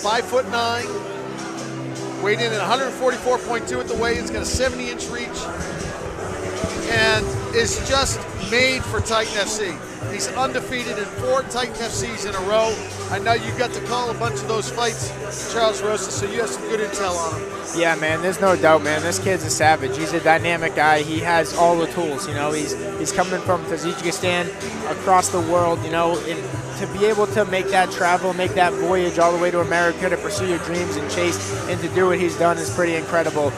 5'9", weighed in at 144.2 at the weigh-in. He's got a 70-inch reach and is just made for Titan FC. He's undefeated in 4 Titan FCs in a row. I know you got to call a bunch of those fights, Charles Rosa, so you have some good intel on him. Yeah, man, there's no doubt, man. This kid's a savage. He's a dynamic guy. He has all the tools, you know. He's coming from Tajikistan across the world, you know, to be able to make that travel, make that voyage all the way to America to pursue your dreams and chase and to do what he's done is pretty incredible.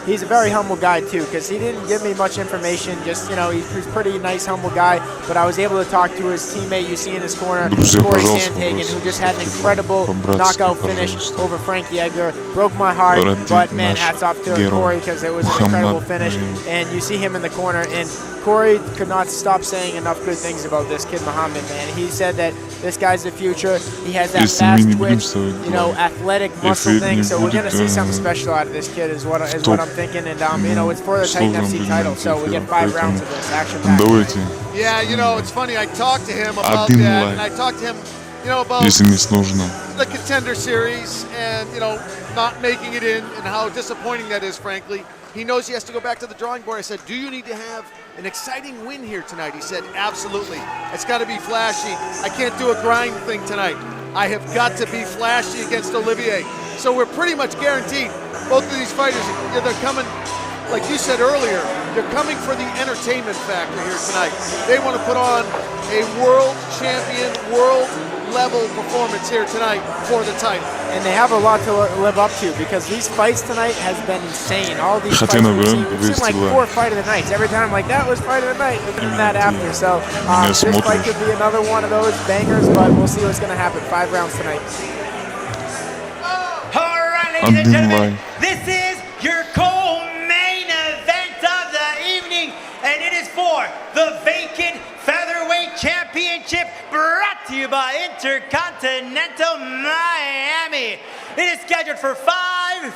He's a very humble guy, too, because he didn't give me much information. Just, you know, he's a pretty nice, humble guy, but I was able to talk to his teammate you see in his corner, Corey Sandhagen, who just had an incredible knockout finish over Frankie Edgar. Broke my heart, but, man, hats off to Corey because it was an incredible finish. And you see him in the corner, and Corey could not stop saying enough good things about this kid, Muhammad, man. He said that this guy's the future. He has that fast twitch, you know, athletic muscle thing. So we're gonna see something special out of this kid, is what I'm thinking. And you know, it's for the Titan FC title, so we get 5 rounds of this action packed. Yeah, you know, it's funny. I talked to him about that, and I talked to him, you know, about the Contender Series and, you know, not making it in and how disappointing that is, frankly. He knows he has to go back to the drawing board. I said, do you need to have an exciting win here tonight? He said, absolutely. It's got to be flashy. I can't do a grind thing tonight. I have got to be flashy against Olivier. So we're pretty much guaranteed both of these fighters, they're coming, like you said earlier, they're coming for the entertainment factor here tonight. They want to put on a world champion, world level performance here tonight for the title. And they have a lot to live up to because these fights tonight has been insane. All these fights we've seen like 4 fight of the nights. Every time I'm like, that was fight of the night. Look at that after. So this fight could be another one of those bangers, but we'll see what's going to happen. 5 rounds tonight. All right, ladies and gentlemen, this is your co-main event of the evening, and it is for the vacant featherweight championship brought to you by Intercontinental Miami. It is scheduled for 5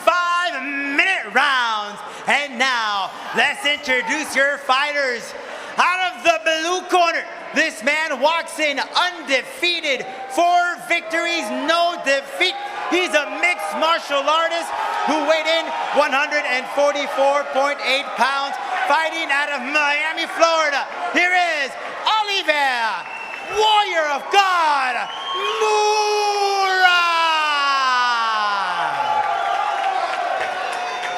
5-minute rounds. And now, let's introduce your fighters. Out of the blue corner, this man walks in undefeated, 4 victories, no defeat. He's a mixed martial artist who weighed in 144.8 pounds, fighting out of Miami, Florida. Here is Oливер, Warrior of God, Murad.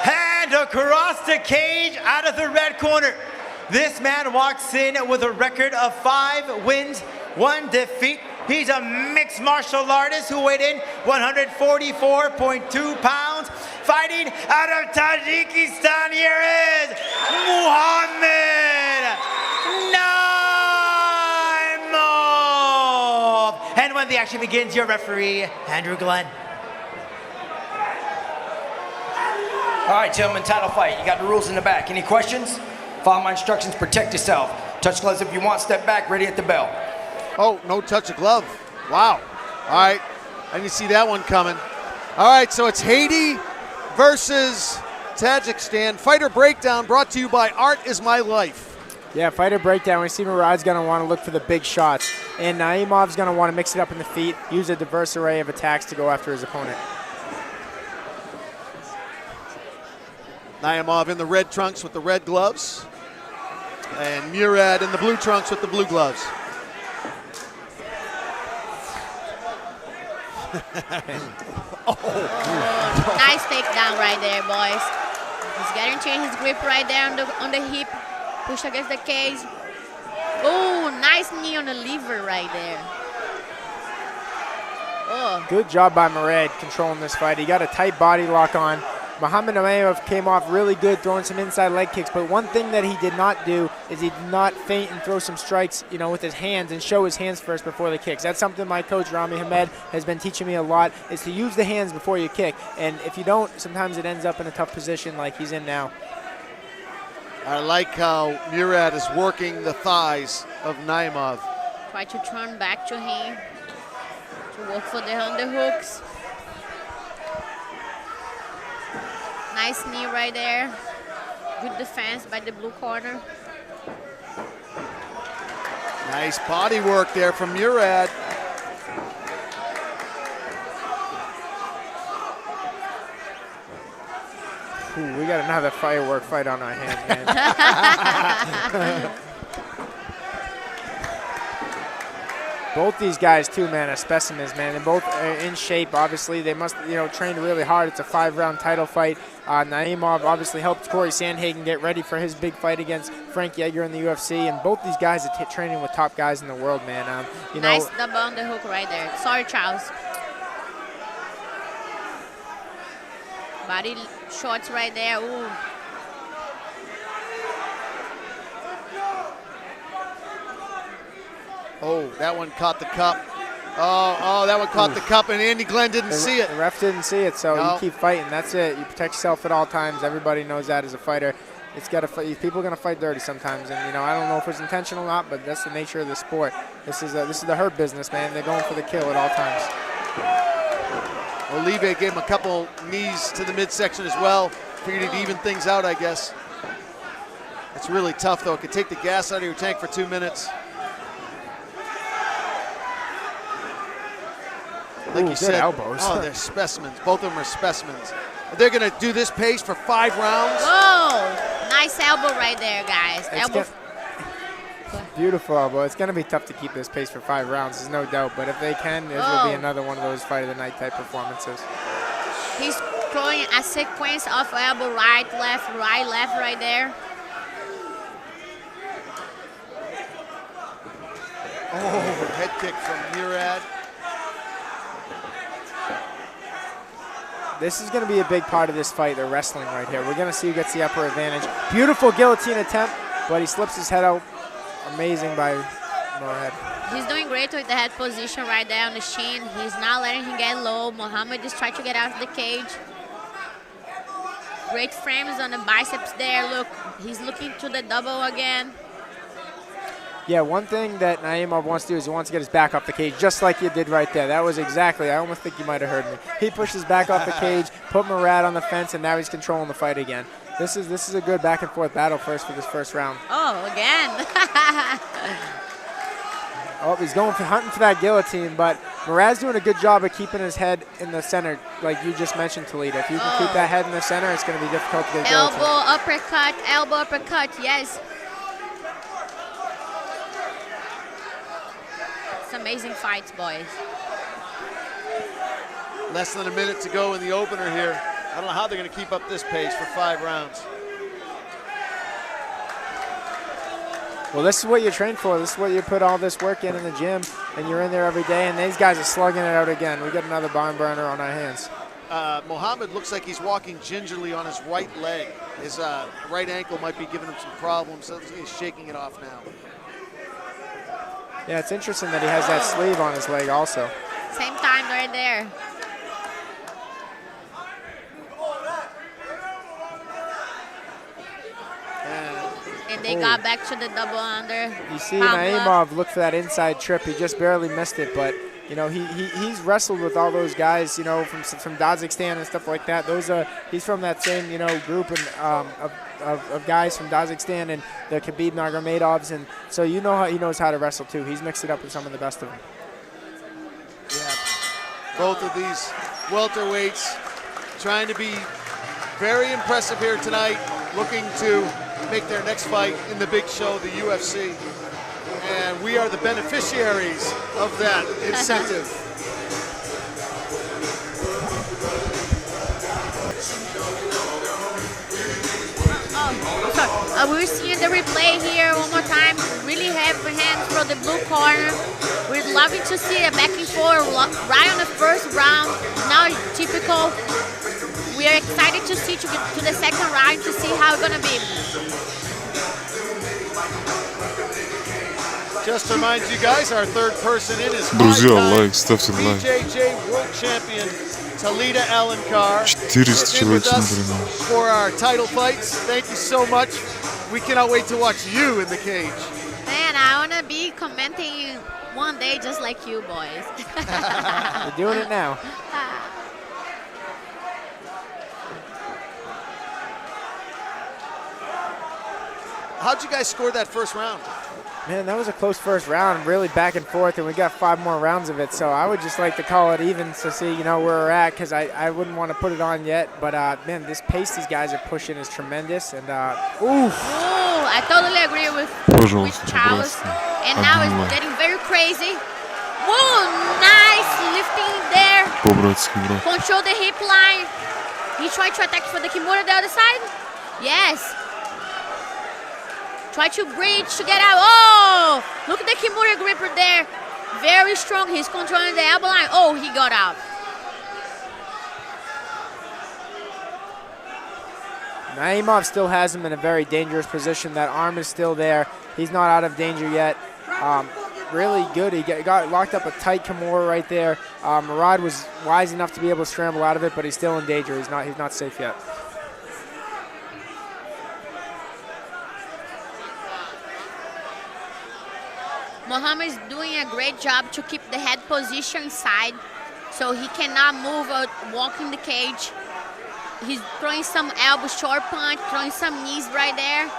And across the cage, out of the red corner, this man walks in with a record of 5 wins, 1 defeat. He's a mixed martial artist who weighed in 144.2 pounds, fighting out of Tajikistan. Here is Muhamad Naimov. And when the action begins, your referee, Andrew Glenn. All right, gentlemen, title fight. You got the rules in the back. Any questions? Follow my instructions, protect yourself. Touch gloves if you want, step back, ready at the bell. Oh, no touch of glove. Wow. All right. I didn't see that one coming. All right, so it's Haiti versus Tajikistan. Fighter Breakdown brought to you by Art Is My Life. Yeah, fighter breakdown. We see Murad's going to want to look for the big shots. And Naimov's going to want to mix it up in the feet, use a diverse array of attacks to go after his opponent. Naimov in the red trunks with the red gloves. And Murad in the blue trunks with the blue gloves. Nice takedown right there, boys. He's guaranteeing his grip right there on the hip. Push against the cage. Oh, nice knee on the liver right there. Oh. Good job by Murad controlling this fight. He got a tight body lock on. Muhamad Naimov came off really good throwing some inside leg kicks, but one thing that he did not do is he did not feint and throw some strikes, you know, with his hands and show his hands first before the kicks. That's something my coach Rami Hamed has been teaching me a lot, is to use the hands before you kick. And if you don't, sometimes it ends up in a tough position like he's in now. I like how Murad is working the thighs of Naimov. Try to turn back to him to work for the underhooks. Nice knee right there. Good defense by the blue corner. Nice body work there from Murad. Ooh, we got another firework fight on our hands, man. Both these guys, too, man, are specimens, man. They're both in shape, obviously. They must, train really hard. It's a 5-round title fight. Naimov obviously helped Corey Sandhagen get ready for his big fight against Frank Yeager in the UFC. And both these guys are training with top guys in the world, man. Nice double on the hook right there. Sorry, Charles. Body shots right there. Ooh. Oh, that one caught the cup. Oh, that one caught the cup, and Andy Glenn didn't see it. The ref didn't see it, so you keep fighting. That's it. You protect yourself at all times. Everybody knows that as a fighter. It's got to fight. People are going to fight dirty sometimes, and I don't know if it's intentional or not, but that's the nature of the sport. This is the hurt business, man. They're going for the kill at all times. Olive gave him a couple knees to the midsection as well. Figured he'd even things out, I guess. It's really tough, though. It could take the gas out of your tank for 2 minutes. Like you said, elbows. Oh, they're specimens. Both of them are specimens. They're going to do this pace for 5 rounds. Whoa! Nice elbow right there, guys. Beautiful elbow. It's going to be tough to keep this pace for 5 rounds, there's no doubt. But if they can, this will be another one of those fight of the night type performances. He's throwing a sequence of elbow, right, left right there. Oh, head kick from Murad. This is going to be a big part of this fight, the wrestling right here. We're going to see who gets the upper advantage. Beautiful guillotine attempt, but he slips his head out. Amazing by Murad. He's doing great with the head position right there on the shin. He's not letting him get low. Muhammad is trying to get out of the cage. Great frames on the biceps there. Look, he's looking to the double again. Yeah, one thing that Naimov wants to do is he wants to get his back off the cage, just like you did right there. That was exactly, I almost think you might have heard me. He pushed his back off the cage, put Murad on the fence, and now he's controlling the fight again. This is a good back and forth battle for this first round. Oh, again. Oh, he's hunting for that guillotine, but Murad's doing a good job of keeping his head in the center, like you just mentioned, Toledo. If you can keep that head in the center, it's going to be difficult to get guillotine. Elbow, uppercut, yes. Amazing fights, boys. Less than a minute to go in the opener here. I don't know how they're going to keep up this pace for 5 rounds. Well, this is what you train for. This is what you put all this work in the gym, and you're in there every day, and these guys are slugging it out again. We got another barn burner on our hands. Muhammad looks like he's walking gingerly on his right leg. His right ankle might be giving him some problems, so he's shaking it off now. Yeah, it's interesting that he has that sleeve on his leg also. Same time right there. And they got back to the double under. You see Naimov look for that inside trip. He just barely missed it, but he's wrestled with all those guys, from Kazakhstan and stuff like that. He's from that same group of guys from Kazakhstan and the Khabib Nurmagomedovs, and so he knows how to wrestle too. He's mixed it up with some of the best of them. Yeah, both of these welterweights trying to be very impressive here tonight, looking to make their next fight in the big show, the UFC. And we are the beneficiaries of that incentive. We're seeing the replay here one more time. Really heavy hands from the blue corner. We're loving to see a back and forth right on the first round. Now typical. We are excited to see to the second round to see how it's gonna be. Just to remind you guys, our third person in is Друзья, лайк, ставьте лайк. BJJ World Champion Talita Alankar 400 человек смотрели. For our title fights. Thank you so much. We cannot wait to watch you in the cage. Man, I wanna be commenting one day just like you boys. You're doing it now. How'd you guys score that first round? Man, that was a close first round, really back and forth, and we got 5 more rounds of it. So I would just like to call it even to see, you know, where we're at, because I wouldn't want to put it on yet. But man, this pace these guys are pushing is tremendous. And Ooh, I totally agree with Charles. And now it's getting very crazy. Whoa, nice lifting there. Control the hip line. He tried to attack for the Kimura the other side. Yes. Try to breach to get out. Oh, look at the Kimura gripper there. Very strong. He's controlling the elbow line. Oh, he got out. Naimov still has him in a very dangerous position. That arm is still there. He's not out of danger yet. Really good. He got locked up a tight Kimura right there. Murad was wise enough to be able to scramble out of it, but he's still in danger. He's not safe yet. Muhammad is doing a great job to keep the head position inside, so he cannot move or walk in the cage. He's throwing some elbow short punch, throwing some knees right there.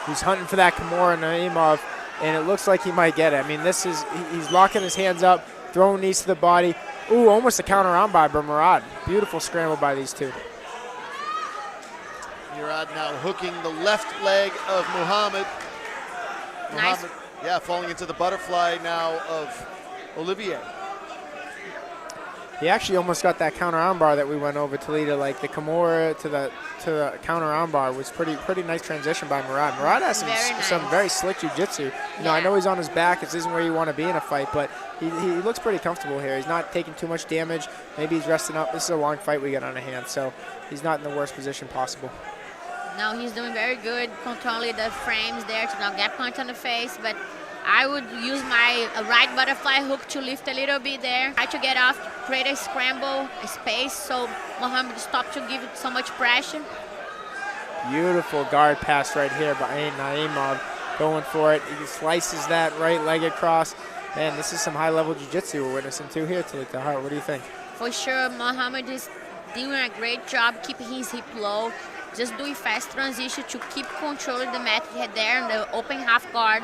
He's hunting for that Kimura Naimov, and it looks like he might get it. I mean, he's locking his hands up, throwing knees to the body. Ooh, almost a counter arm by Murad. Beautiful scramble by these two. Murad now hooking the left leg of Muhammad. Nice. Yeah, falling into the butterfly now of Olivier. He actually almost got that counter armbar that we went over, Toledo. Like the Kimura to the counter armbar was pretty nice transition by Murad. Murad has some very slick jiu-jitsu. You know, I know he's on his back. This isn't where you want to be in a fight, but he looks pretty comfortable here. He's not taking too much damage. Maybe he's resting up. This is a long fight we got on our hands, so he's not in the worst position possible. No, he's doing very good, controlling the frames there to not get punched on the face, but I would use my right butterfly hook to lift a little bit there. Try to get off, create a scramble, a space, so Muhammad stopped to give it so much pressure. Beautiful guard pass right here by Naimov, going for it. He slices that right leg across. Man, this is some high-level jiu-jitsu we're witnessing too here, Talita Hart. What do you think? For sure, Muhammad is doing a great job keeping his hip low, just doing fast transition to keep controlling the mat head there in the open half guard.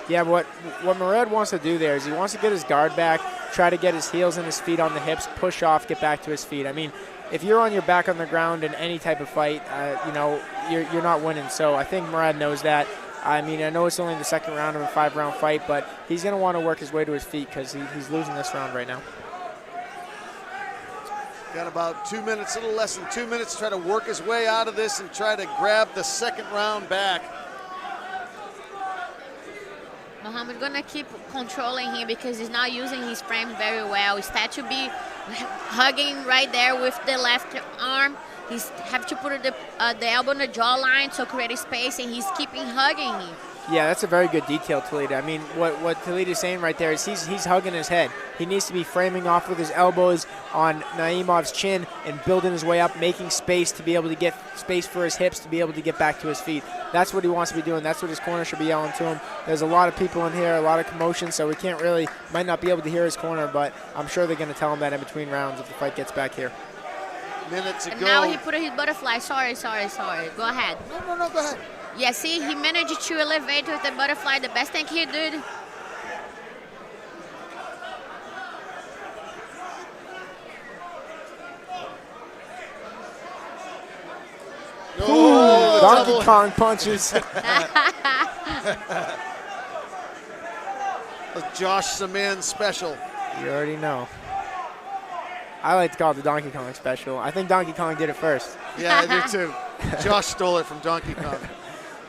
Yeah, what Murad wants to do there is he wants to get his guard back, try to get his heels and his feet on the hips, push off, get back to his feet. I mean, if you're on your back on the ground in any type of fight, you know, you're not winning. So I think Murad knows that. I mean, I know it's only the second round of a 5-round fight, but he's going to want to work his way to his feet because he's losing this round right now. Got about 2 minutes, a little less than 2 minutes to try to work his way out of this and try to grab the second round back. Muhammad gonna keep controlling him because he's not using his frames very well. Instead to be hugging right there with the left arm, he's have to put the elbow in the jawline to create a space, and he's keeping hugging him. Yeah, that's a very good detail, Toledo. I mean, what Toledo's saying right there is he's hugging his head. He needs to be framing off with his elbows on Naimov's chin and building his way up, making space to be able to get space for his hips to be able to get back to his feet. That's what he wants to be doing. That's what his corner should be yelling to him. There's a lot of people in here, a lot of commotion, so we might not be able to hear his corner, but I'm sure they're going to tell him that in between rounds if the fight gets back here. Minutes ago. And now he put his butterfly. Sorry. Go ahead. No, go ahead. Yeah, see, he managed to elevate with the butterfly. The best thing he did. Ooh, Donkey Kong punches. Josh Saman special. You already know. I like to call it the Donkey Kong special. I think Donkey Kong did it first. Yeah, I do too. Josh stole it from Donkey Kong.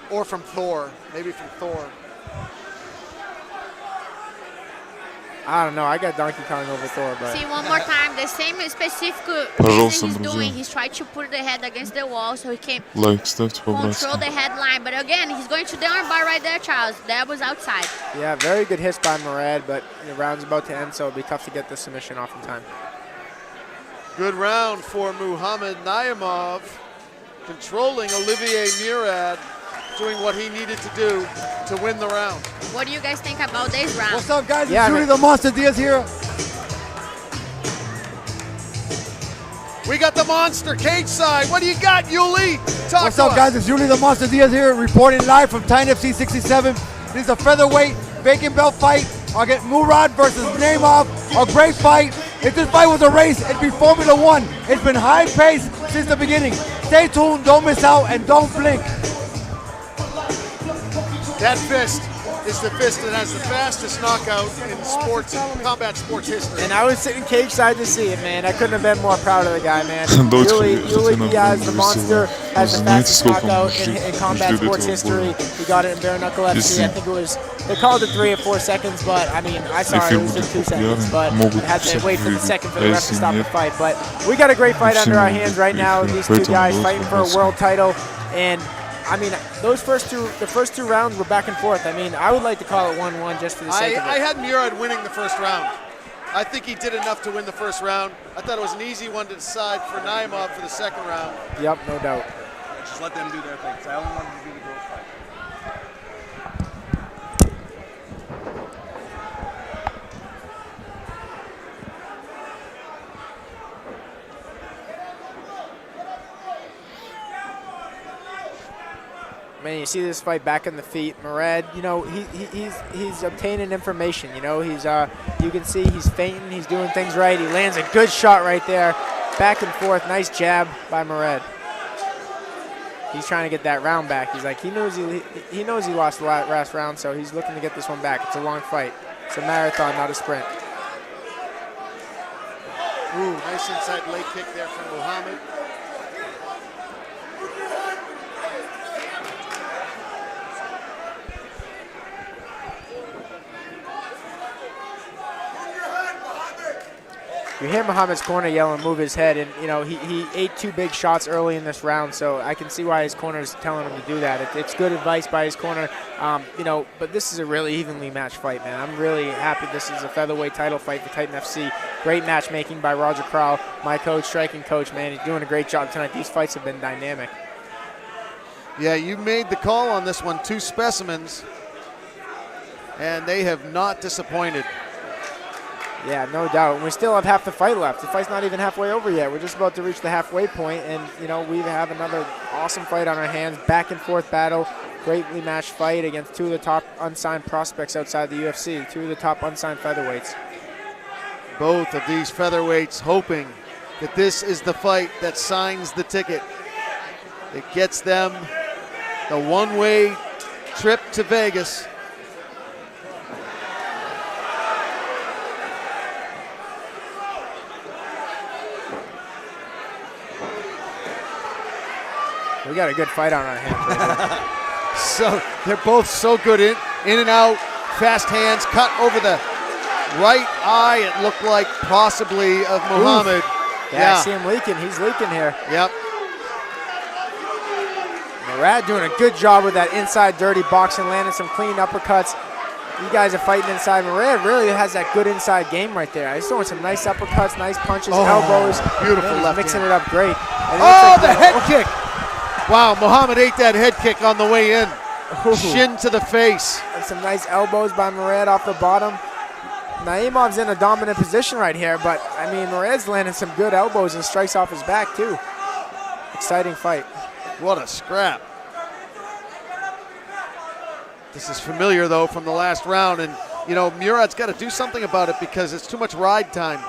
Or from Thor. Maybe from Thor. I don't know. I got Donkey Kong over Thor, but... See, one more time. The same specific thing he's doing. He's trying to put the head against the wall so he can control the headline. But again, he's going to the armbar right there, Charles. The elbow's outside. Yeah, very good hits by Murad, but the round's about to end, so it'll be tough to get the submission off in time. Good round for Muhammad Naimov, controlling Olivier Murad, doing what he needed to do to win the round. What do you guys think about this round? What's up, guys? It's Judy the Monster Diaz here. We got the monster cage side. What do you got, Yuli? What's up, guys? It's Yuli the Monster Diaz here, reporting live from Titan FC 67. This is a featherweight vacant belt fight. I'll get Murad versus Naimov. A great fight. If this fight was a race, it'd be Formula 1. It's been high paced since the beginning. Stay tuned, don't miss out, and don't blink. That fist is the fist that has the fastest knockout in sports, combat sports history. And I was sitting cage side to see it, man. I couldn't have been more proud of the guy, man. Yuli Diaz, the monster, has the fastest knockout in combat sports history. He got it in bare knuckle FC. I think it was, they called it 3 or 4 seconds, but I mean, I saw it was in 2 seconds, but I had to wait for the second for the ref to stop the fight. But we got a great fight under our hands right now. These two guys fighting for a world title, and I mean, the first two rounds were back and forth. I mean, I would like to call it 1-1 just for the sake of it. I had Murad winning the first round. I think he did enough to win the first round. I thought it was an easy one to decide for Naimov for the second round. Yep, no doubt. Just let them do their thing. I only wanted to do the girls' fight. Man, you see this fight back on the feet. Murad, you know, he's obtaining information. You know, he's you can see he's feinting, he's doing things right. He lands a good shot right there, back and forth. Nice jab by Murad. He's trying to get that round back. He's like, he knows he lost the last round, so he's looking to get this one back. It's a long fight. It's a marathon, not a sprint. Ooh, nice inside leg kick there from Muhammad. You hear Muhammad's corner yelling, move his head, and you know he ate 2 big shots early in this round, so I can see why his corner is telling him to do that. It's good advice by his corner, you know. But this is a really evenly matched fight, man. I'm really happy this is a featherweight title fight for Titan FC. Great matchmaking by Roger Crowell, my coach, striking coach. Man, he's doing a great job tonight. These fights have been dynamic. Yeah, you made the call on this one. 2 specimens, and they have not disappointed. Yeah, no doubt. We still have half the fight left. The fight's not even halfway over yet. We're just about to reach the halfway point, and you know we have another awesome fight on our hands. Back and forth battle, greatly matched fight against 2 of the top unsigned prospects outside the UFC. 2 of the top unsigned featherweights. Both of these featherweights hoping that this is the fight that signs the ticket. It gets them the one-way trip to Vegas. We got a good fight on our hands right now. So they're both so good in and out, fast hands, cut over the right eye, it looked like possibly of Muhammad. Yeah, I see him leaking. He's leaking here. Yep. Murad doing a good job with that inside dirty boxing, landing some clean uppercuts. You guys are fighting inside. Murad really has that good inside game right there. He's throwing some nice uppercuts, nice punches, elbows. Beautiful left mixing hand. It up great. Oh, the head kick. Wow, Muhammad ate that head kick on the way in. Shin to the face. And some nice elbows by Murad off the bottom. Naimov's in a dominant position right here, but I mean, Murad's landing some good elbows and strikes off his back too. Exciting fight. What a scrap. This is familiar though from the last round, and you know, Murad's got to do something about it because it's too much ride time.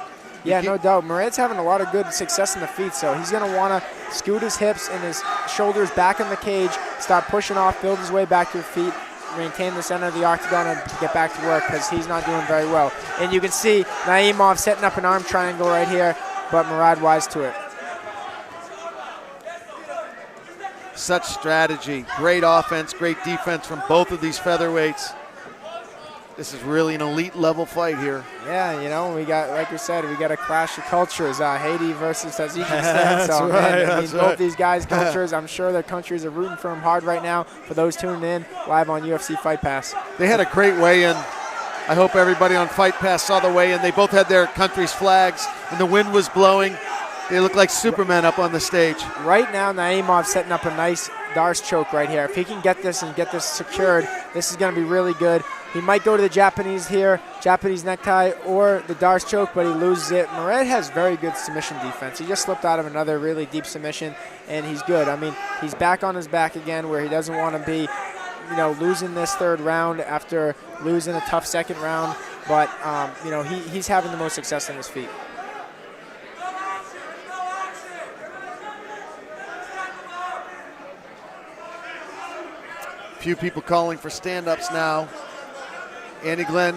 Yeah, no doubt. Murad's having a lot of good success in the feet, so he's going to want to scoot his hips and his shoulders back in the cage, start pushing off, build his way back to your feet, maintain the center of the octagon, and get back to work because he's not doing very well. And you can see Naimov setting up an arm triangle right here, but Murad wise to it. Such strategy, great offense, great defense from both of these featherweights. This is really an elite level fight here. Yeah, you know, we got, like you said, we got a clash of cultures. Haiti versus Tajikistan. So, man, I mean, both these guys' cultures, I'm sure their countries are rooting for them hard right now. For those tuning in, live on UFC Fight Pass. They had a great weigh-in. I hope everybody on Fight Pass saw the weigh-in. They both had their country's flags, and the wind was blowing. They look like Superman up on the stage. Right now, Naimov setting up a nice Darce choke right here. If he can get this and get this secured, this is going to be really good. He might go to the Japanese here, Japanese necktie, or the Darce choke, but he loses it. Murad has very good submission defense. He just slipped out of another really deep submission, and he's good. I mean, he's back on his back again where he doesn't want to be, you know, losing this third round after losing a tough second round. But, you know, he's having the most success on his feet. Few people calling for stand-ups now. Andy Glenn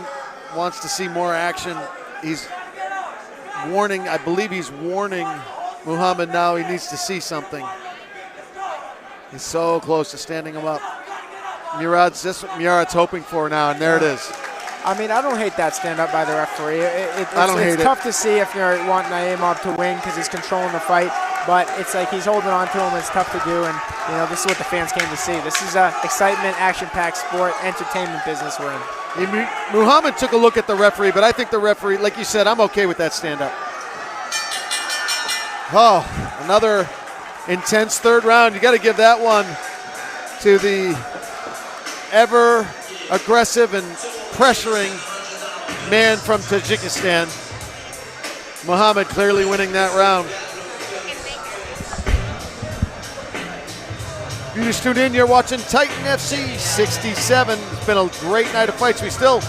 wants to see more action. He's warning, I believe he's warning Muhammad now he needs to see something. He's so close to standing him up. Murad's just what Murad's hoping for now, and there it is. I mean, I don't hate that stand-up by the referee. It's tough to see if you want Naimov to win because he's controlling the fight, but it's like he's holding on to him. It's tough to do, and you know this is what the fans came to see. This is a excitement, action-packed sport, entertainment business we're in. Muhammad took a look at the referee, but I think the referee, like you said, I'm okay with that stand-up. Oh, another intense third round. You got to give that one to the ever aggressive and pressuring man from Tajikistan. Muhammad clearly winning that round. You just tuned in, you're watching Titan FC 67. It's been a great night of fights. We still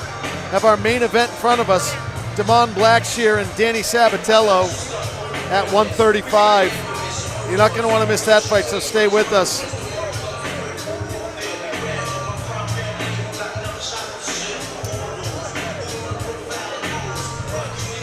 have our main event in front of us. Damon Blackshear and Danny Sabatello at 135. You're not going to want to miss that fight, so stay with us.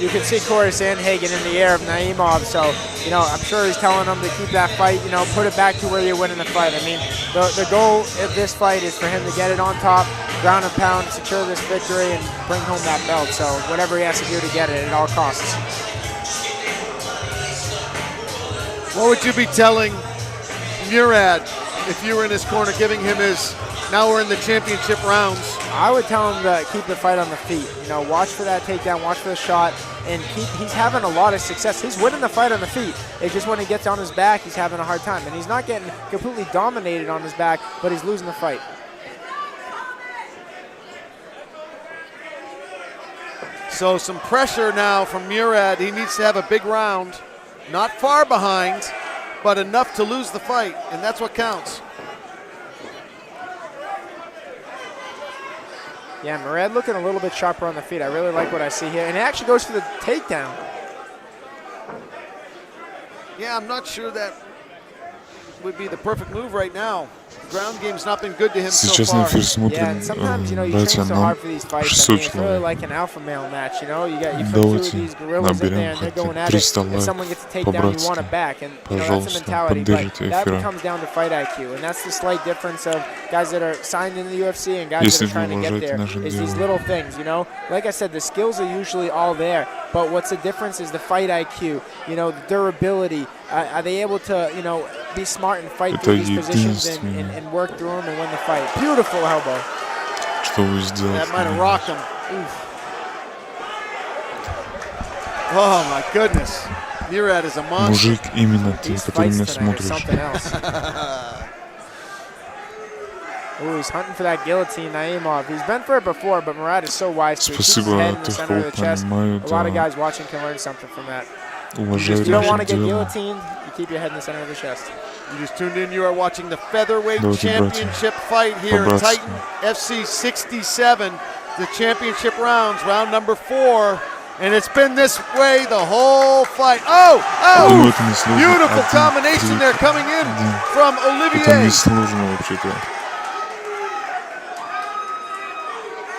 You can see Corey Sandhagen in the air of Naimov, so, you know, I'm sure he's telling him to keep that fight, you know, put it back to where you're winning the fight. I mean, the goal of this fight is for him to get it on top, ground and pound, secure this victory, and bring home that belt. So whatever he has to do to get it at all costs. What would you be telling Murad if you were in his corner, giving him his, now we're in the championship rounds? I would tell him to keep the fight on the feet. You know, watch for that takedown, watch for the shot, and he's having a lot of success. He's winning the fight on the feet. It's just when he gets on his back, he's having a hard time. And he's not getting completely dominated on his back, but he's losing the fight. So some pressure now from Murad. He needs to have a big round. Not far behind, but enough to lose the fight, and that's what counts. Yeah, Murad looking a little bit sharper on the feet. I really like what I see here. And it actually goes for the takedown. Yeah, I'm not sure that would be the perfect move right now. The ground game's not been good to him so far. Yeah, and sometimes, you know, you train so hard for these fights. I mean, it's really like an alpha male match, you know? You put two of these gorillas in there and they're going at it. If someone gets a takedown, you want it back. And you know, that's the mentality. But that comes down to fight IQ. And that's the slight difference of guys that are signed in the UFC and guys that are trying to get there. Is these little things, you know? Like I said, the skills are usually all there. But what's the difference is the fight IQ, you know, the durability. Are they able to, you know, be smart and fight through these positions and work through them and win the fight? Beautiful elbow. That might have rocked him. Oof. Oh my goodness. Murad is a monster. Мужик именно ты, который меня смотришь. Ooh, he's hunting for that guillotine, Naimov. He's been for it before, but Murad is so wise. So he keeps his head in the center of the chest. A lot of guys watching can learn something from that. You don't want to get guillotined, you keep your head in the center of the chest. You just tuned in, you are watching the featherweight championship fight here in Titan FC 67. The championship rounds, round number 4. And it's been this way the whole fight. Oh! Beautiful combination there coming in from Olivier.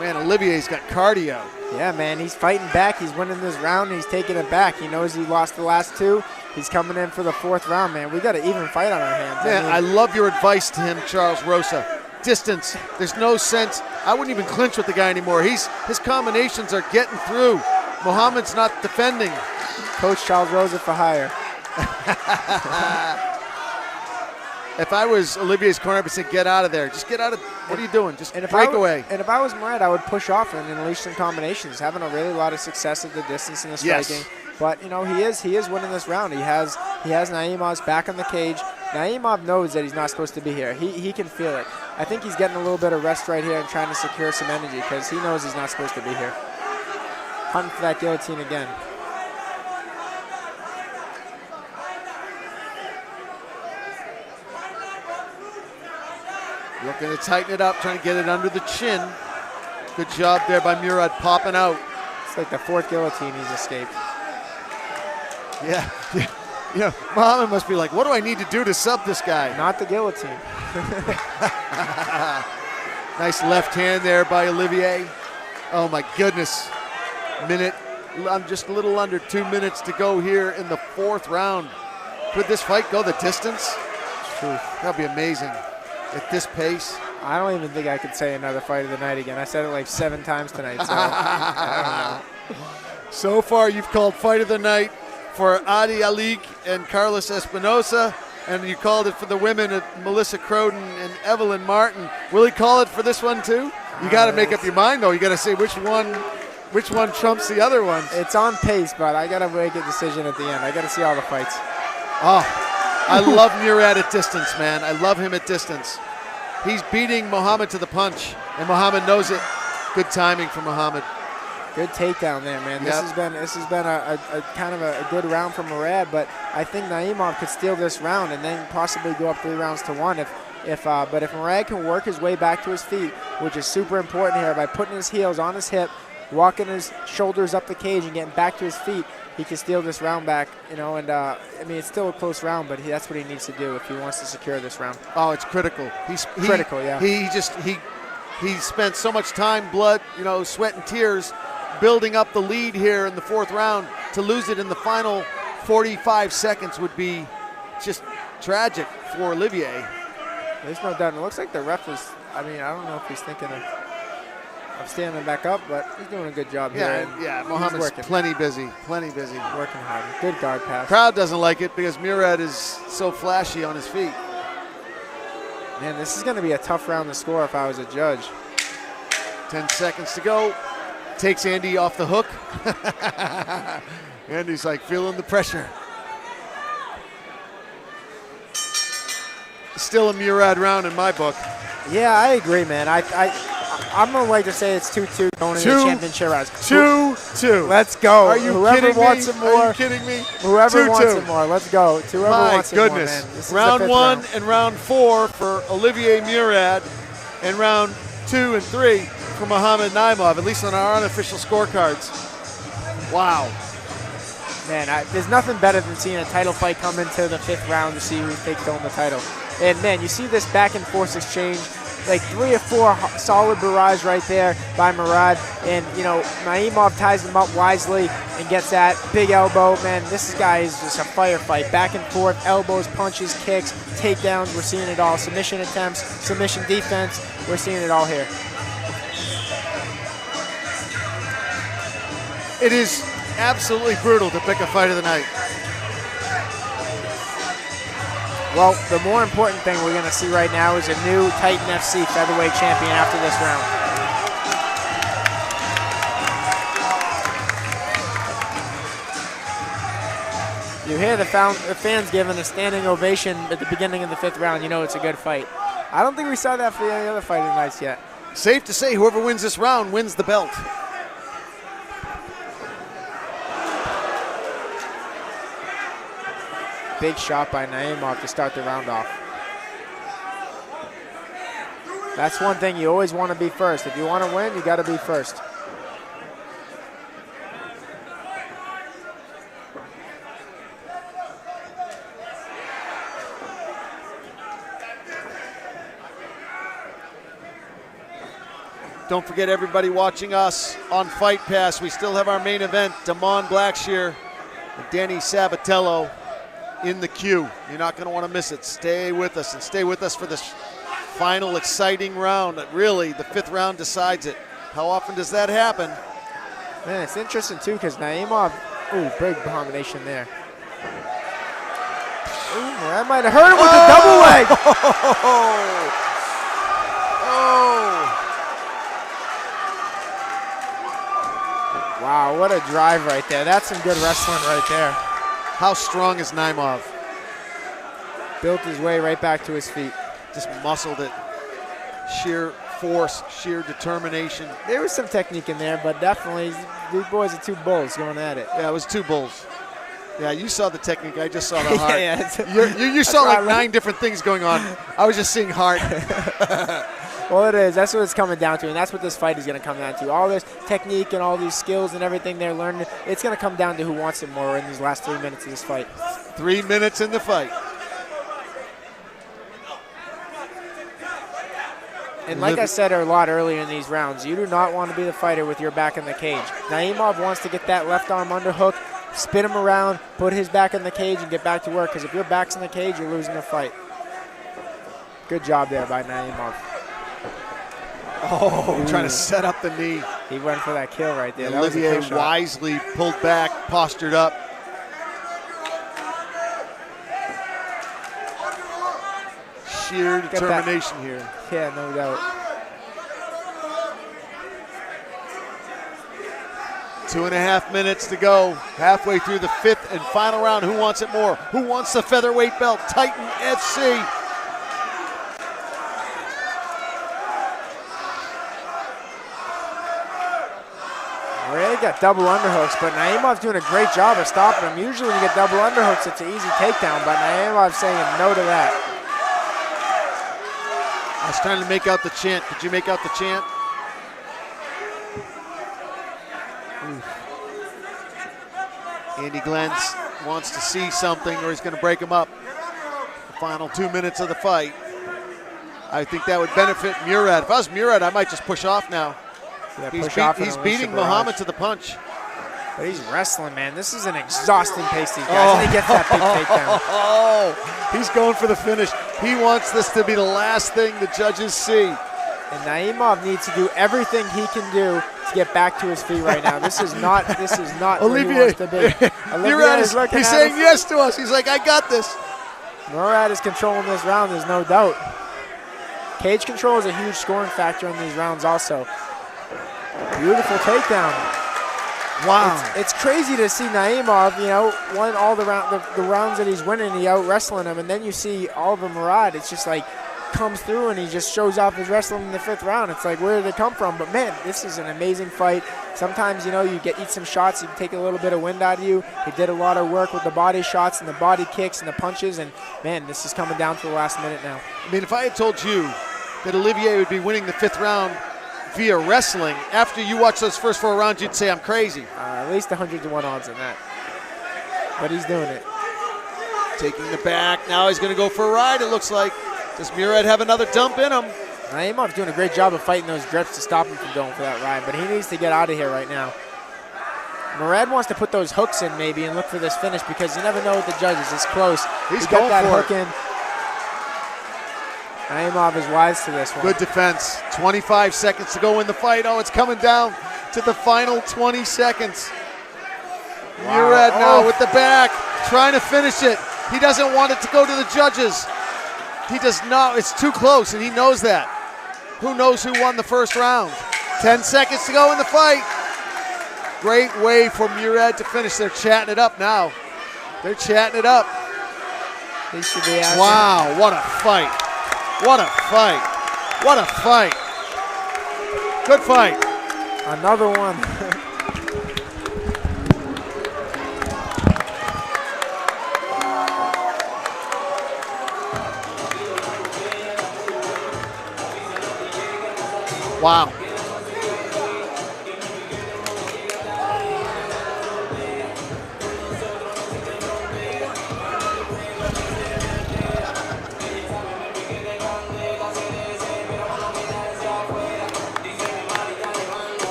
Man, Olivier's got cardio. Yeah, man, he's fighting back. He's winning this round. He's taking it back. He knows he lost the last 2. He's coming in for the 4th round, man. We got an even fight on our hands. Man, I love your advice to him, Charles Rosa. Distance. There's no sense. I wouldn't even clinch with the guy anymore. His combinations are getting through. Muhammad's not defending. Coach Charles Rosa for hire. If I was Olivier's corner, I would say, get out of there. Just get out of. What are you doing? Just break away. And if I was Murad, I would push off and unleash some combinations. Having a really lot of success at the distance in the striking. Yes. But you know, he is winning this round. He has Naimov's back on the cage. Naimov knows that he's not supposed to be here. He can feel it. I think he's getting a little bit of rest right here and trying to secure some energy because he knows he's not supposed to be here. Hunting for that guillotine again. Looking to tighten it up, trying to get it under the chin. Good job there by Murad popping out. It's like the 4th guillotine he's escaped. Yeah. You know, Muhammad must be like, what do I need to do to sub this guy? Not the guillotine. Nice left hand there by Olivier. Oh my goodness. I'm just a little under 2 minutes to go here in the 4th round. Could this fight go the distance? That'd be amazing. At this pace. I don't even think I could say another fight of the night again. I said it like 7 times tonight. So I don't know. So far, you've called fight of the night for Adi Alik and Carlos Espinosa, and you called it for the women of Melissa Croden and Evelyn Martin. Will he call it for this one too? You got to make up your mind though. You got to say which one trumps the other ones. It's on pace, but I got to make a decision at the end. I got to see all the fights. Oh, I love Murad at distance, man. I love him at distance. He's beating Muhammad to the punch, and Muhammad knows it. Good timing from Muhammad. Good takedown there, man. Yep. This has been a kind of a good round for Murad, but I think Naimov could steal this round and then possibly go up 3 rounds to 1 but if Murad can work his way back to his feet, which is super important here, by putting his heels on his hip, walking his shoulders up the cage and getting back to his feet, he can steal this round back, you know, and I mean, it's still a close round, but that's what he needs to do if he wants to secure this round. Oh, it's critical. Critical, yeah. He spent so much time, blood, you know, sweat and tears building up the lead here in the 4th round. To lose it in the final 45 seconds would be just tragic for Olivier. There's no doubt. It looks like the ref is, I mean, I don't know if he's thinking of standing back up, but he's doing a good job here. Yeah, Muhammad's plenty busy. Working hard. Good guard pass. Crowd doesn't like it because Murad is so flashy on his feet. Man, this is going to be a tough round to score if I was a judge. 10 seconds to go. Takes Andy off the hook. Andy's like feeling the pressure. Still a Murad round in my book. Yeah, I agree, man. I'm going to like to say it's 2-2 going into the championship rounds. 2-2. Let's go. Are you Whoever kidding wants me? it more. Are you kidding me? Whoever 2-2. wants it more. Let's go. Whoever wants it more, man. This is round 1 and round 4 for Olivier Murad, and round 2 and 3 for Muhammad Naimov, at least on our unofficial scorecards. Wow. Man, there's nothing better than seeing a title fight come into the 5th round to see who takes home the title. And man, you see this back and forth exchange, like 3 or 4 solid barrages right there by Murad. And you know, Naimov ties him up wisely and gets that big elbow. Man, this guy is just a firefight. Back and forth, elbows, punches, kicks, takedowns, we're seeing it all. Submission attempts, submission defense, we're seeing it all here. It is absolutely brutal to pick a fight of the night. Well, the more important thing we're going to see right now is a new Titan FC featherweight champion after this round. You hear the fans giving a standing ovation at the beginning of the 5th round, you know it's a good fight. I don't think we saw that for any other fight of the nights yet. Safe to say whoever wins this round wins the belt. Big shot by Naimov to start the round off. That's one thing, you always want to be first. If you want to win, you got to be first. Don't forget, everybody watching us on Fight Pass, we still have our main event, Damon Blackshear and Danny Sabatello in the queue. You're not going to want to miss it. Stay with us, and stay with us for this final exciting round. Really, the 5th round decides it. How often does that happen? Man, it's interesting too because Naimov, ooh, big combination there. That might have hurt him with the double leg. Wow, what a drive right there. That's some good wrestling right there. How strong is Naimov? Built his way right back to his feet. Just muscled it. Sheer force, sheer determination. There was some technique in there, but definitely these boys are two bulls going at it. Yeah, it was two bulls. Yeah, you saw the technique. I just saw the heart. Yeah, you saw like 9 different things going on. I was just seeing heart. Well, it is. That's what it's coming down to, and that's what this fight is going to come down to. All this technique and all these skills and everything they're learning, it's going to come down to who wants it more in these last 3 minutes of this fight. 3 minutes in the fight. And like I said a lot earlier in these rounds, you do not want to be the fighter with your back in the cage. Naimov wants to get that left arm underhook, spin him around, put his back in the cage, and get back to work, because if your back's in the cage, you're losing the fight. Good job there by Naimov. Oh, trying to set up the knee. He went for that kill right there. Olivier wisely pulled back, postured up. Sheer determination here. Yeah, no doubt. 2.5 minutes to go. Halfway through the 5th and final round. Who wants it more? Who wants the featherweight belt? Titan FC. They got double underhooks, but Naimov's doing a great job of stopping him. Usually when you get double underhooks, it's an easy takedown, but Naimov's saying no to that. I was trying to make out the chant. Did you make out the chant? Andy Glens wants to see something or he's going to break him up. The final 2 minutes of the fight. I think that would benefit Murad. If I was Murad, I might just push off now. Yeah, he's beating Muhammad to the punch. But he's wrestling, man. This is an exhausting pace, these guys. And he gets that big takedown. Oh, he's going for the finish. He wants this to be the last thing the judges see. And Naimov needs to do everything he can do to get back to his feet right now. This is not Olivier, where he wants to be. Murad he's saying yes to us. He's like, I got this. Murad is controlling this round, there's no doubt. Cage control is a huge scoring factor in these rounds also. Beautiful takedown. Wow. It's crazy to see Naimov, won all the rounds that he's winning, he out wrestling them, and then you see Oliver Murad, it's just like comes through and he just shows off his wrestling in the 5th round. It's like, where did it come from? But man, this is an amazing fight. Sometimes, you eat some shots, you take a little bit of wind out of you. He did a lot of work with the body shots and the body kicks and the punches, and man, this is coming down to the last minute now. I mean, if I had told you that Olivier would be winning the 5th round via wrestling, after you watch those first 4 rounds, you'd say I'm crazy. At least 100-to-1 odds on that. But he's doing it. Taking the back. Now he's going to go for a ride, it looks like. Does Murad have another dump in him? Naimov's doing a great job of fighting those grips to stop him from going for that ride, but he needs to get out of here right now. Murad wants to put those hooks in maybe and look for this finish, because you never know with the judges. It's close. He's going got that for hook in. Naimov is wise to this one. Good defense. 25 seconds to go in the fight. Oh, it's coming down to the final 20 seconds. Wow. Murad now with the back, trying to finish it. He doesn't want it to go to the judges. He does not. It's too close, and he knows that. Who knows who won the first round? 10 seconds to go in the fight. Great way for Murad to finish. They're chatting it up now. They're chatting it up. He should be asking. Wow, what a fight. What a fight. What a fight. Good fight. Another one. Wow.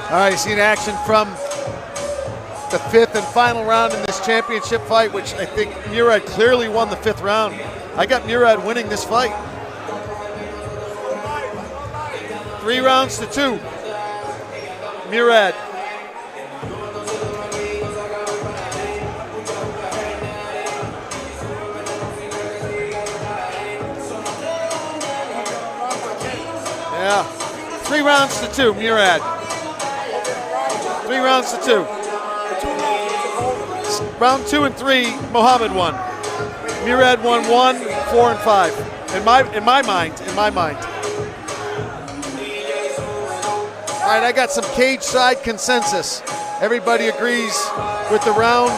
All right, you seen action from the 5th and final round in this championship fight, which I think Murad clearly won the 5th round. I got Murad winning this fight. 3 rounds to 2. Murad. Yeah, 3 rounds to 2, Murad. 3 rounds to 2. Round 2 and 3, Muhammad won. Murad won 1, 4, and 5. In my mind. All right, I got some cage side consensus. Everybody agrees with the round,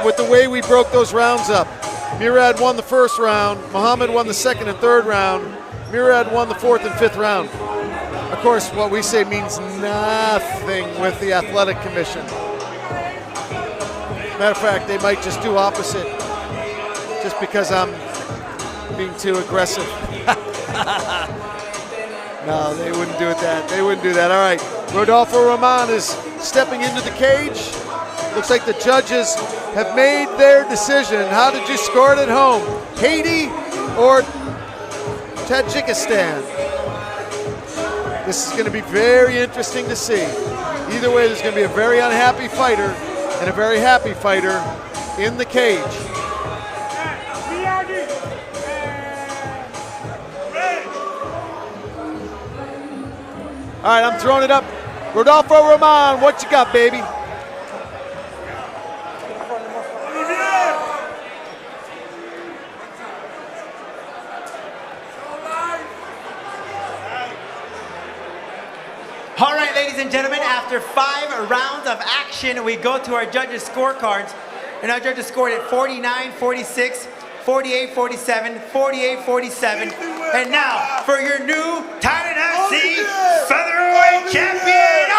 with the way we broke those rounds up. Murad won the 1st round. Muhammad won the 2nd and 3rd round. Murad won the 4th and 5th round. Of course, what we say means nothing with the athletic commission. Matter of fact, they might just do opposite, just because I'm being too aggressive. No, they wouldn't do it that. They wouldn't do that. All right, Rodolfo Roman is stepping into the cage. Looks like the judges have made their decision. How did you score it at home? Haiti or Tajikistan? This is going to be very interesting to see. Either way, there's going to be a very unhappy fighter and a very happy fighter in the cage. All right, I'm throwing it up. Rodolfo Roman, what you got, baby? All right, ladies and gentlemen, after 5 rounds of action, we go to our judges' scorecards. And our judges scored at 49-46, 48-47, 48-47. And now, for your new Titan FC Featherweight Champion,